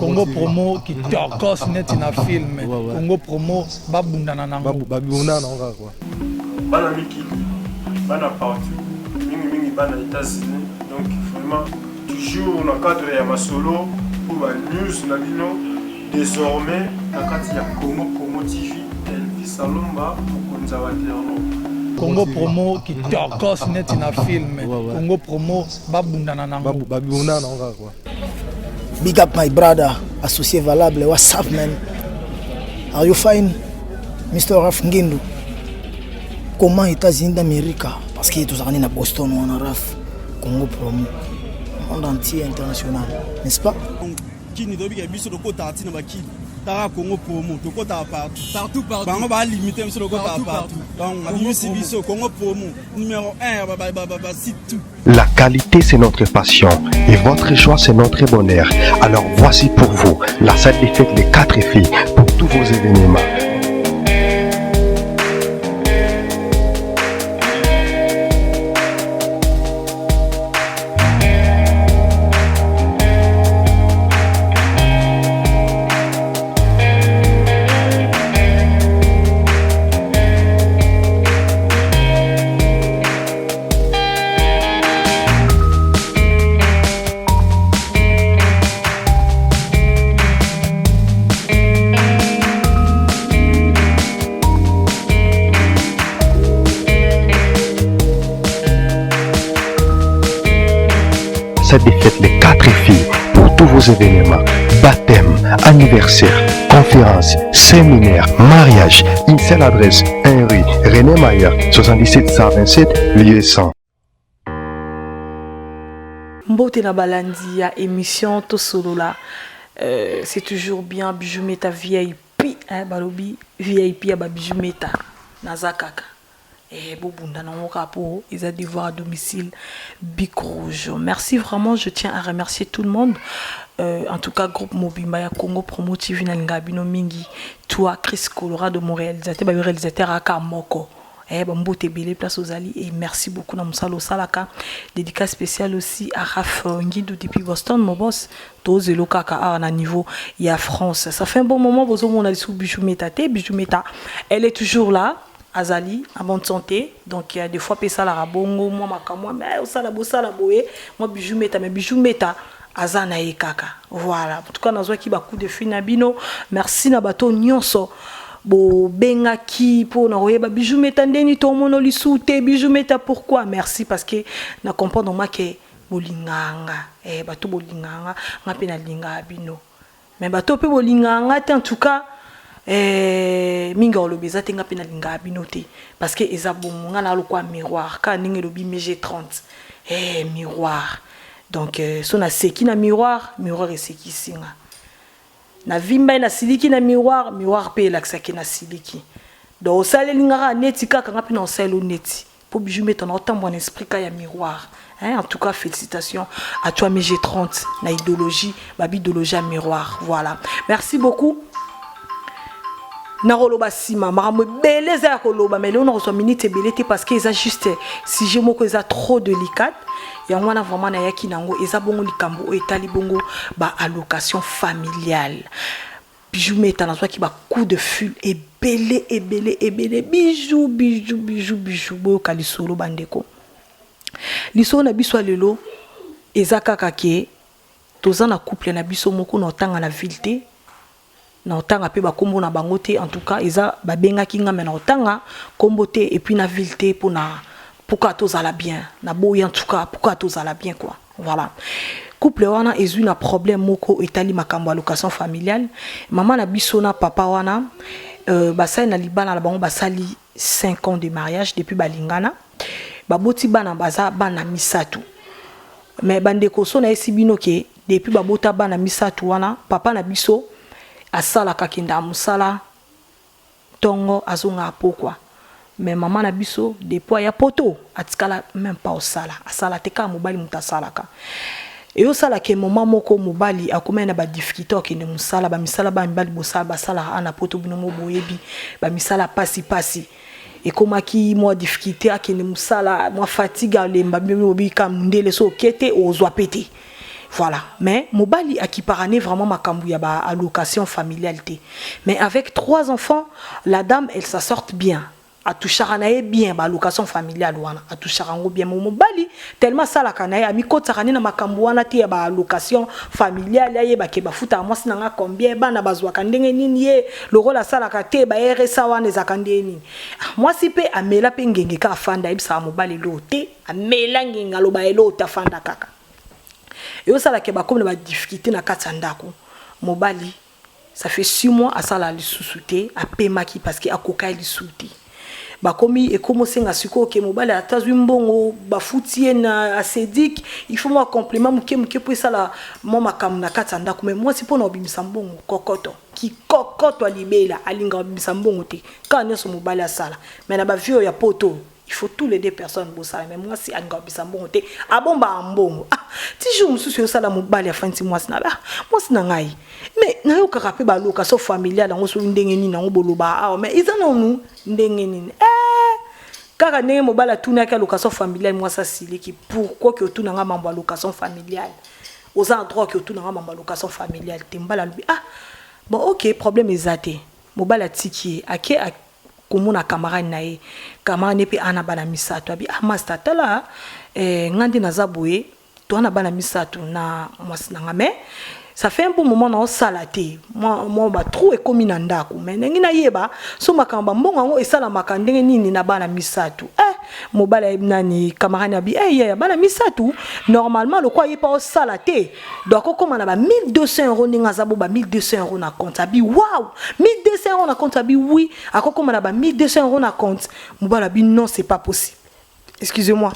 Congo promo qui torcos net na film. Congo promo babundana nango. Babundana nango quoi. Bana miki, bana partout. Mingi bana États-Unis. Donc vraiment toujours dans le cadre de ma solo pour la news na bino. Désormais na kati ya Congo Promo TV Elvis Salomba mokonzi wa terno. Congo promo qui torcos net na film. Congo promo babundana nango. Babundana nango quoi. Big up my brother, associé valable, what's up man? Are you fine? Mr. Raf Ngindu. Comment États-Unis d'Amérique? Parce que tous les à Boston ou en Raf, Congo promo, monde entier international, n'est-ce pas? Qui nous doit bien sur le côté artiste na qui tara Congo promo to kota partout bango ba limiter sur le côté partout donc on biso Congo promo numéro 1 c'est tout. La qualité c'est notre passion et votre choix c'est notre bonheur. Alors voici pour vous la salle des fêtes les 4 filles pour tous vos événements. Cette défaite les 4 filles pour tous vos événements, baptême, anniversaire, conférence, séminaire, mariage. Une seule adresse, 1 rue René Mayer, 77 127, lieu 100. Mbote na balandi ya émission to solo là. C'est toujours bien bijou meta VIP, hein balobi VIP ya ba bijou meta nazakaka. Et Bobunda Nangokapo, ils ont devoir à domicile Bic Rouge. Merci vraiment, je tiens à remercier tout le monde. En tout cas, groupe Mobimaya Congo Promo TV Nangabino Mingi, toi, Chris Colorado, mon réalisateur Aka Moko. Bambo Tebele, place aux alliés. Et merci beaucoup, Namusalo Salaka. Dédicace spéciale aussi à Raf Nguido depuis Boston, mon boss. Tous les Kaka à un niveau, il y a France. Ça fait un bon moment, vous avez sous Bijou Meta. Bijou Meta, elle est toujours là. Azali, en bonne santé, donc il y a des fois ça la rabongo, moi makamwa, mais ça la boé, moi bijou meta, azana e kaka. Voilà. En tout cas, nazo ki ba coup de finabino, merci na bato nyonso. Bo benga ki po na royeba bijou meta ndeni to mono lisute bijou meta pourquoi? Merci parce que na comprendre moi que bolinganga, bato bolinganga, ngape na linga bino. Mais bato pe bolinganga en tout cas minga olobeza tenga pena linga binoté parce que ezabon ngala lokwa miroir ka ninge lobi MG30 miroir donc sona seki na miroir eseki singa na vimba na siliki na miroir pe laksaki na siliki donc osale linga neti kaka ngapi na osale neti pour bijou mettre en autant bon esprit ka ya miroir. En tout cas, félicitations à toi MG30 na idéologie idéologie à miroir. Voilà, merci beaucoup. Naroloba sima maramo beleza koloba mais là on reçoit minute belete parce que ça juste si je moko ça trop délicate et on a vraiment na yaki nango eza bongo likambo etali bongo ba allocation familiale bijou meta na soi qui ba coup de fil et belé bijou boyo kalisolo bandeko liso na biso lelo eza kaka ke toza na couple na biso moko na tanga na ville na otanga pe ba kombo na bangote en tout cas eza ba benga kinga mena otanga kombo te et puis na ville te pourquoi tous ala bien na boy en tout cas pourquoi tous ala bien quoi voilà couple wana ezu na problème moko etali makambo allocation familiale maman na biso na papa wana basali na libana la bango basali 5 ans de mariage depuis balingana baboti bana baza bana misatu mais bandeko so na esibino ke depuis babota bana misatu wana papa na biso asala kakinda musala tongo azonga pokwa mais maman na biso depuis ya poto atikala même pas osala asala teka mobali mutasalaka et osala ke maman moko mobali akomena ba difficulté okende musala ba misala ba mbali bosala basala ana poto bino moboyebi ba misala pasi et comme qui moi difficulté akende musala moi fatigue lemba bino bika mundele so kete ozwa pété Voilà. Mais mobali a qui parané vraiment ma cambouya ba allocation familialité. Mais avec 3 enfants, la dame elle s'en sort bien. A toucharané bien ba allocation familiale wana. A toucharango bien mobali tellement ça la kanaye ami ko tsarani na makambu wana ti ba allocation familiale ya ba ke ba futa moi sinanga combien bana bazwa kandenge nini ye le rôle la sala ka te ba RSA wana ezakande nini. Moi si pe amela pe ngenge ka fanda ibsa mobali lote amela ngenga lo ba elo ta fanda kaka. Et ça là que ba comme la difficulté na katsandako mobali ça fait 6 mois à ça la sous-souté à pemaki parce que a koka li souti ba komi et comme senga siko ke mobali atazwi mbongo ba futie na asedik il faut moi complément muke pour ça la moi makam na katsandako mais moi si pona obimisa mbongo kokoto ki kokoto libela alinga obimisa mbongo te quand nyoso mobali asala mais na ba vieux ya poto. Il faut tous les 2 personnes pour ça. Mais moi, si Angobi Sambongote, ah bon, bah, bon. Ah, si je me suis sur ça, la mobile, à fin de mois, moi, c'est nangai. Mais, n'a pas rappelé, bah, location familiale, on se dit, n'engeni, n'a pas boloba. Ah, mais ils en ont nous, n'engeni. Car n'est mobile à tout n'a qu'à location familiale, moi, ça, c'est qui pourquoi que tout n'a pas mambo location familiale. Aux endroits que tout n'a pas mambo location familiale. T'embala, ah, bon, ok, problème est zaté. Mobile à tiki, à qui, à komuna camarade nae camarade nepe ana bana misato abi master tala ngandi nazaboye to ana bana misato na mwasinanga mais ça fait un bon moment na salaté moi ba trop ekomi na ndako mais ngi na yeba so makamba mbongo ngo esala makandenge nini na bana misato mobala nani camarade abi ya bana misato normalement le quoi y pas salaté donc comme on a 1200 € ninga zabo ba 1200 € na compte abi waouh 1200 € na compte abi oui ako comme on a 1200 € na compte mobala abi non c'est pas possible excusez-moi.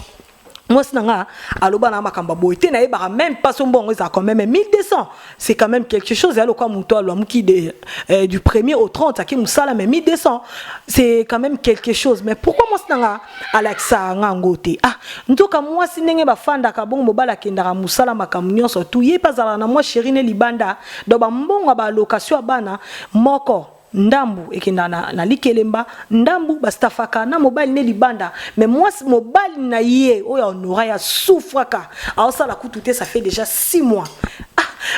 Moi, c'est alors na makamba boité na yeba même pas son bon ça quand même 1200 c'est quand même quelque chose alors quoi muto lo muki du 1er au 30 aki musala mais 1200 c'est quand même quelque chose mais pourquoi moi c'est Alexa ngangote ntoka moi sinenge ba fanda ka bongo bala kendara musala makamunyo so tout yé pas ala na moi chérie ne libanda do ba mbongo ba location bana moko ndambu ekenda na likelemba ndambu bastafaka na mobile ne libanda mais moi mobile na yé oya onora ya souffraka alors ça la coûte ça fait déjà 6 mois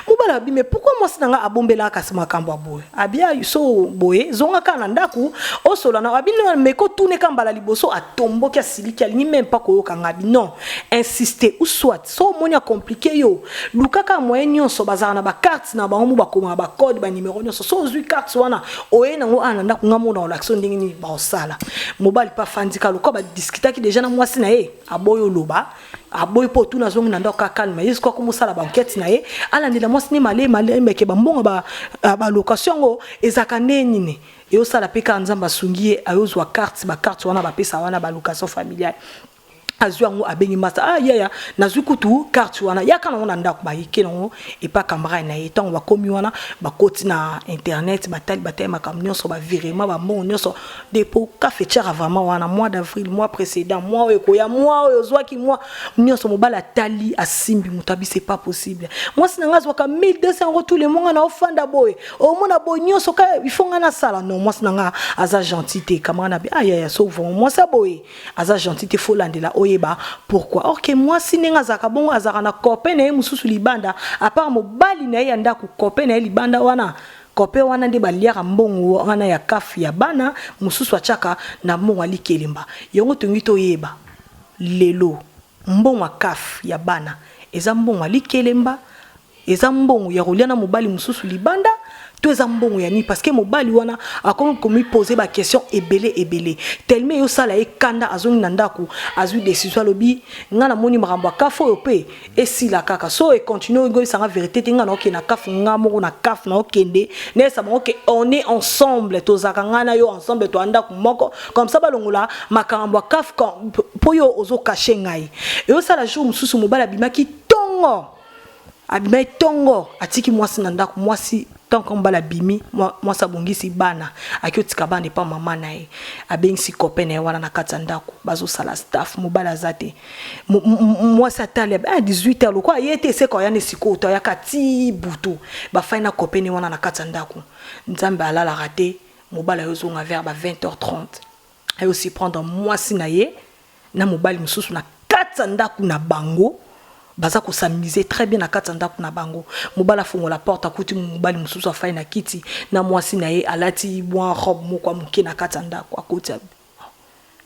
mobile abi mais pourquoi moi sinanga abombela ka sima kamba boy abia so boye zonga kana ndaku osola na abi no meko tourner kambala liboso atombo kia siliki ali même pas koyoka ngabi non insister ou soit so monia compliqué yo lukaka moyen nyonso bazana na ba carte na ba mu ba koma ba code ba numéro nyonso so zui carte wana oye nango ananda ngamo na l'action ndingi ni ba osala mobile pas fandika loko ba discuter ki déjà na mwasi na ye aboyo loba aboy po tuna zongi na ndoka calme yesko ko musala banquette na ye ala ndila mwasi ni male meke bambongo ba location ngo ezaka nini e osala peka nzamba sungie ayozwa carte ba carte wana ba pesa wana ba location familiale azuango abengi masa ya nazukutu carte wana yakana ona ndako ba yikeno et pas camarade na etant ba komi wana ba koti na internet batali batay makamnyo so ba virement ba mbongo nyonso dépôt café chara vraiment wana mois d'avril mois précédent mois ekoya mois ozwaki mois nyonso mobala tali asimbi mutabi c'est pas possible moi sinanga zwaka 1200 € tous les mois na ofanda boy au mona boy nyonso ka il faut ngana sala non moi sinanga aza gentité camarade na ya so moi ça boy aza gentité faut landela yeba pourquoi ok moi sinenga zaka bongo azaka na copain na mususu libanda à part mobali na yanda ku copain na libanda wana copain wana ndi baliaka mbongo wana ya kafi ya bana mususu achaka na mbongo alikelemba yongo tungito yeba lelo mbongo wa kafi ya bana eza mbongo alikelemba eza mbongo ya roliana mobali mususu libanda to eza mbongo ya ni parce que mobali wana akomi komi poser ba question ebele tellement yo sala ekanda azongi na ndako azui décision lobi ngana moni makambo kafo yo pe esila kaka so et continue ngo sanga vérité tinga na ok na kafu ngamo na kafu na okende ne ça bon ok on est ensemble to zakanga na yo ensemble to anda moko comme ça balongola makambo kafu po yo ozo cacher ngai yo sala jour mususu mobala bimaki tongo abimai tongo atiki mwasi na ndako mwasi tant qu'on bala bimi moi ça bongisi bana akiotika bana pa mama nae abengisi copain na wana na katandako bazo sala staff mobala zate moi ça tale à 18h le quoi yete c'est quand yana siko to yakati butu ba faina copain wana na katandako nzambe alala raté mobala yozo nga vers 20h30 et aussi prendre moi sinaye na mobali mususu na katandako na bango baza ko s'amuser très bien na katanda kuna bango mobala fongo la porte akuti mobali mususu afai na kiti na mwasi na ye alati bwa robe moko muke na katanda kwa koti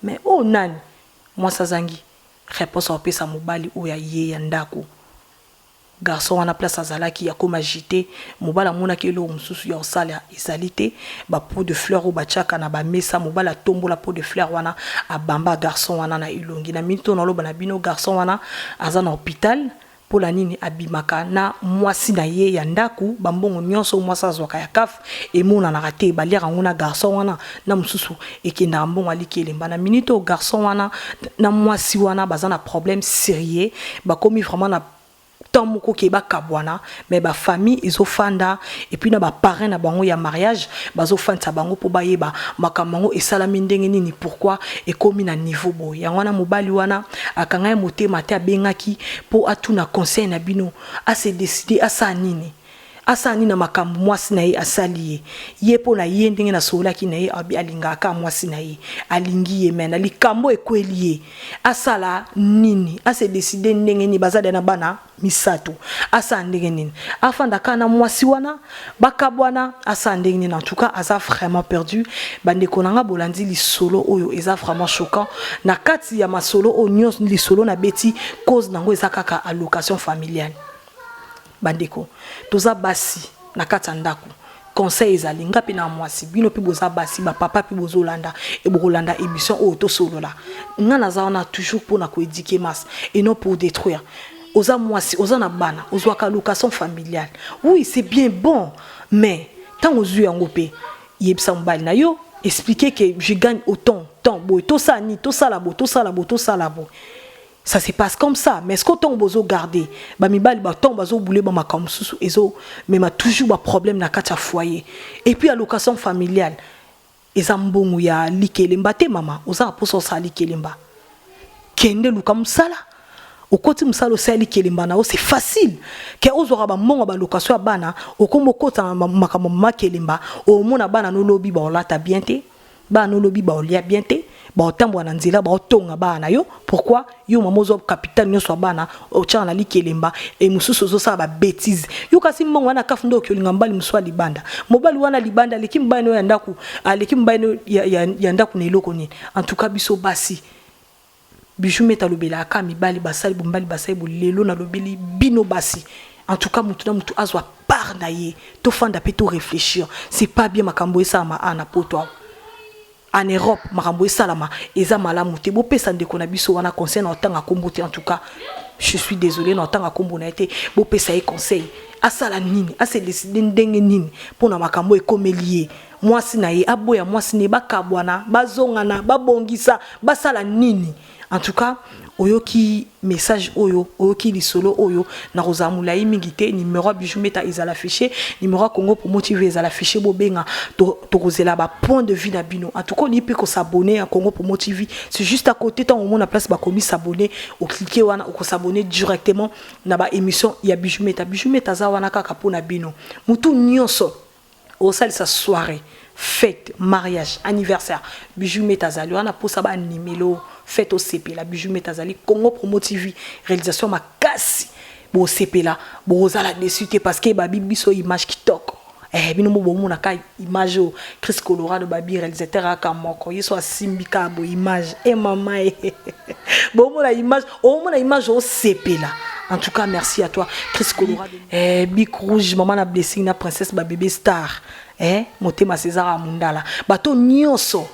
mais oh nani mwasa zangi réponse opesa mobali oya ye ya ndako garçon wana place azalaki ya koma jité mobala mona kelo mususu ya osala ezalité ba pot de fleurs ou ba chaka na ba mesa mobala tombo la pot de fleurs wana abamba garçon wana na ilongi na minto na loba na bino garçon wana aza na hôpital pour la nini abimaka na mwasi na ye ya ndaku bambongo nyonso mwasa azwaka ya kaf e mona na raté ba lira ngona garçon wana na mususu ekenda mbongo alikelemba na minito garçon wana na mwasi wana baza na problème sérieux ba komi vraiment na tant moko ke ba kabwana mais ba famille izo fanda et puis na ba parrain na bango ya mariage bazo fanta bango po ba yeba makamango esalami ndenge nini pourquoi et komi na niveau boy ya wana mobali wana akanga motema te abengaki po atuna conseil na bino a se décider asa nini na makambo mwasi na ye asali ye po na ye ndenge na sola ki na ye abi alingaka mwasi na ye alingi ye mena likambo ekweli ye asala nini ase décider ndenge ni bazade na bana misato asa ndenge nini afanda kana mwasi wana bakabwana asa ndenge nini en tout cas asa vraiment perdu bande konanga bolandi li solo oyo eza vraiment choquant na kati ya masolo onyo li solo na beti cause nango eza kaka allocation familiale bandeko toza basi na kati ndako conseil ezali ngapi na mwasi bino pi boza basi ba papa pi bozolanda e bokolanda émission o to solola ngana za on toujours pour na ko éduquer masse et non pour détruire oza mwasi oza na bana ozwaka location familiale oui c'est bien bon mais tant ozu yango pe yebisa mbali na yo expliquer que je gagne autant boy to ça ni to ça la bo ça se passe comme ça mais est-ce que ton bozo garder ba mibali ba ton bazo boulé ba makam susu ezo mais ma toujours ba problème na kati foyer et puis allocation familiale ezambongo ya likelemba te mama oza poso sa likelemba kende luka musala okoti musala sa likelemba na c'est facile ke ozora ba mongo ba location bana okombo kota makam makelemba o mona bana no lobi ba olata bien te ba no lobi ba olia bien te ba otambo na nzela ba otonga bana yo pourquoi yo mamozo capital nyonso bana o tcha na likelemba e mususu zo sa ba bêtise yo kasi mbongo wana kafundo okyolinga mbali muswa libanda mobali wana libanda lekim bano ya ndaku lekim bano ya ndaku na eloko ni en tout cas biso basi bijou meta lobela aka mibali basali bombali basali bolelo na lobeli bino basi en tout cas mutu na mutu azwa par na ye to fanda pe to réfléchir c'est pas bien makambo esa ma ana poto en Europe makambo esalama eza malamu te bo pesa ndeko na biso wana conseil na otanga kombote en tout cas je suis désolé na otanga kombo na été bo pesa e conseil asala nini ase décider ndenge nini pona makambo ekomelier mwasi na ye aboya mwasi ne bakabwana bazongana babongisa basala nini en tout cas oyoki message oyoki lisolo oyo na rozamula imingite numéro bijou meta ezala affiché numéro Congo pour motiver ezala affiché bobenga to kozela ba point de vue na bino en tout cas ni peut ko s'abonner à Congo pour motiver c'est juste à côté tant au monde na place ba komi s'abonner ou cliquer wana ou ko s'abonner directement na ba émission ya bijou meta za wana kaka pona bino mutu nyonso au salle sa soirée fête mariage anniversaire bijou meta za wana pour ça ba numéro fête au CP la bijou metazali Congo Promo TV réalisation makasi bo CP la bo zala dessus parce que babi biso image qui tok bino mo mona ka image Chris Colorado babi réalisateur aka moko yeso asimbika bo image mama bo mona image au CP la en tout cas merci à toi Chris Colorado Big Rouge maman na blessing na princesse ba bébé star motema César Amundala bato nyonso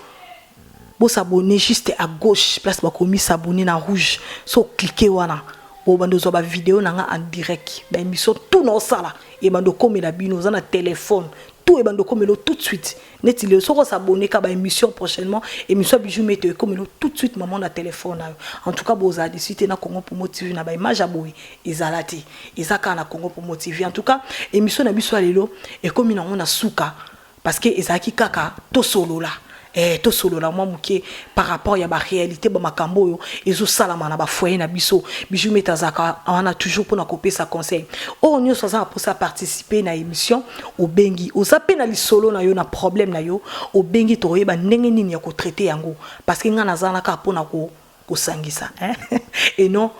bo s'abonner juste à gauche place ba komi s'abonner na rouge so cliquer wana bo bando zo ba vidéo nanga en direct ba émission tout non sala et bando komela bino za na téléphone tout et bando komelo tout de suite net il so s'abonner ka ba émission prochainement émission bijou mete komelo tout de suite maman na téléphone en tout cas bo za décider na Congo pour motiver na ba image aboui ezalati ezaka na Congo pour motiver en tout cas émission na biso lelo et comme na on a souka parce que ezaki kaka to solo là to solo la moi muke par rapport ya ba réalité ba makambo yo ezo salama na ba foyer na biso bijou metazaka on a toujours pour na copier sa conseil on yo ça pour ça participer na émission au bengi o zape na li solo na yo na problème na yo au bengi to yeba ndenge nini ya ko traiter yango parce que ngana zana ka pour na ko sangisa et non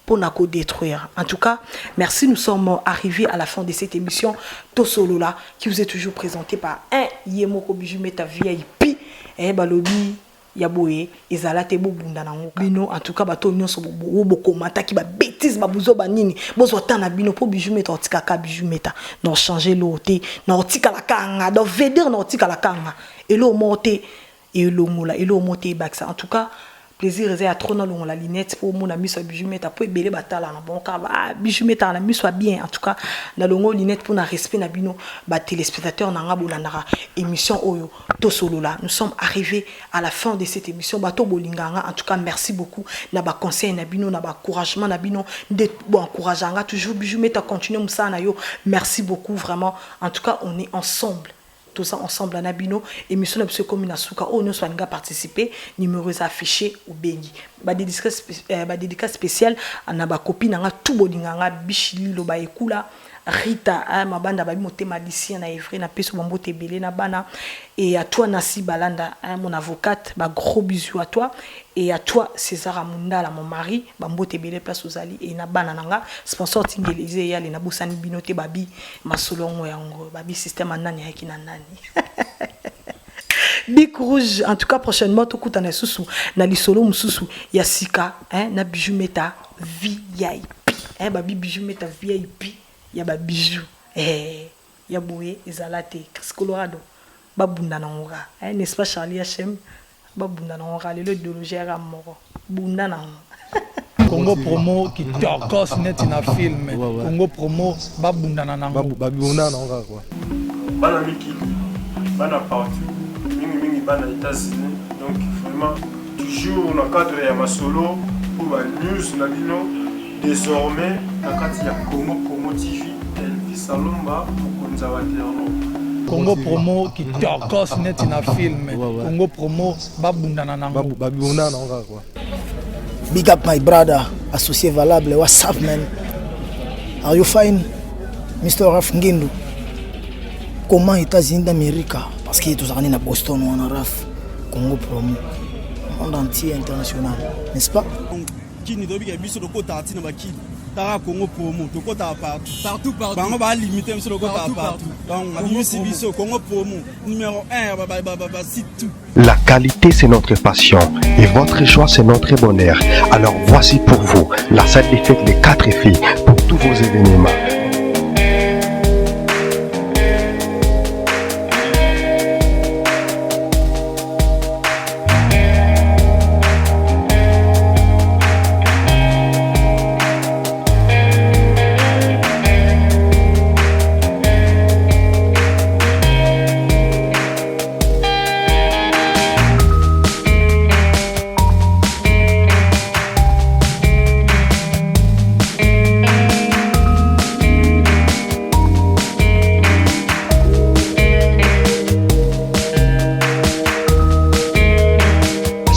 pour nous détruire. En tout cas, merci, nous sommes arrivés à la fin de cette émission Tosolola qui vous est toujours présentée par un Yemoko Bijumeta VIP et Balobi Yaboye ezalate bo bunda nango bino en tout cas bato nyonso bo komata ki ba bêtise ba buzo ba nini bozo tana bino po Bijumeta otika ka Bijumeta non changer l'oté non otika la kanga do veder non otika la kanga et lo monter et lo mola et lo monter baksa en tout cas plaisir est à trop dans la lunette pour mon ami soit Bijumeta pour belé batala na bon ka Bijumeta na mi soit bien en tout cas na longo lunette pour na respect na bino ba téléspectateurs na nga bolandara émission oyo Tosolola. Nous sommes arrivés à la fin de cette émission bato bolinganga en tout cas merci beaucoup na ba conseil na bino na ba encouragement na bino de bon encourageanga toujours Bijumeta continuer musa na yo merci beaucoup vraiment en tout cas on est ensemble tout ça ensemble à Nabino émission de commune à Souka où nous sommes participer numéros affichés au Bengi dédicace spéciale à naba copine nga tout bolinganga bichili lo ba ekula Rita ma banda ba moté malicien na Evry na peso bambo tebele na bana et à toi Nassi Balanda mon avocate ba gros bisous à toi et à toi César Amundala mon mari bambo tebele place aux ali et na bana nanga sponsor tingeleze ya le na bosani binote babi masolongo yango babi système anani yaki na nani Big Rouge en tout cas prochainement tout kutana susu na lisolo mususu ya sika na Bijumeta VIP babi Bijumeta VIP ya ba bijou ya boye ezalate Chris Colorado babunda na ngora n'est-ce pas Charlie HM babunda na ngora le idéologie ya moko bunda na Congo promo qui torcos net na film Congo promo babunda na nango babunda na ngora quoi bana miki bana partout mingi bana États-Unis donc vraiment toujours dans le cadre ya masolo pour la news na bino désormais na kati ya Congo Promo TV Elvis Alomba mokonza wa terno Congo promo qui torcos net na film Congo promo babunda na nango babunda na ngora quoi Big up my brother associé valable what's up man are you fine Mr. Raf Ngindu comment États-Unis d'Amérique parce que tous en Boston on a Raf Congo promo monde entier international n'est-ce pas qui nous doit biso de côté na bakini tara Congo promo to côté partout bango ba limiter biso de côté partout donc na biso Congo promo numéro 1 ba site tout. La qualité c'est notre passion et votre joie c'est notre bonheur. Alors voici pour vous la salle des fêtes des 4 filles pour tous vos événements.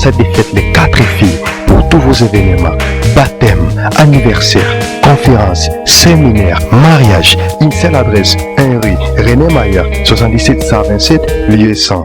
Cette défaite les 4 filles pour tous vos événements, baptême, anniversaire, conférence, séminaire, mariage. Une seule adresse, 1 rue René Mayer, 77 127, lieu 100.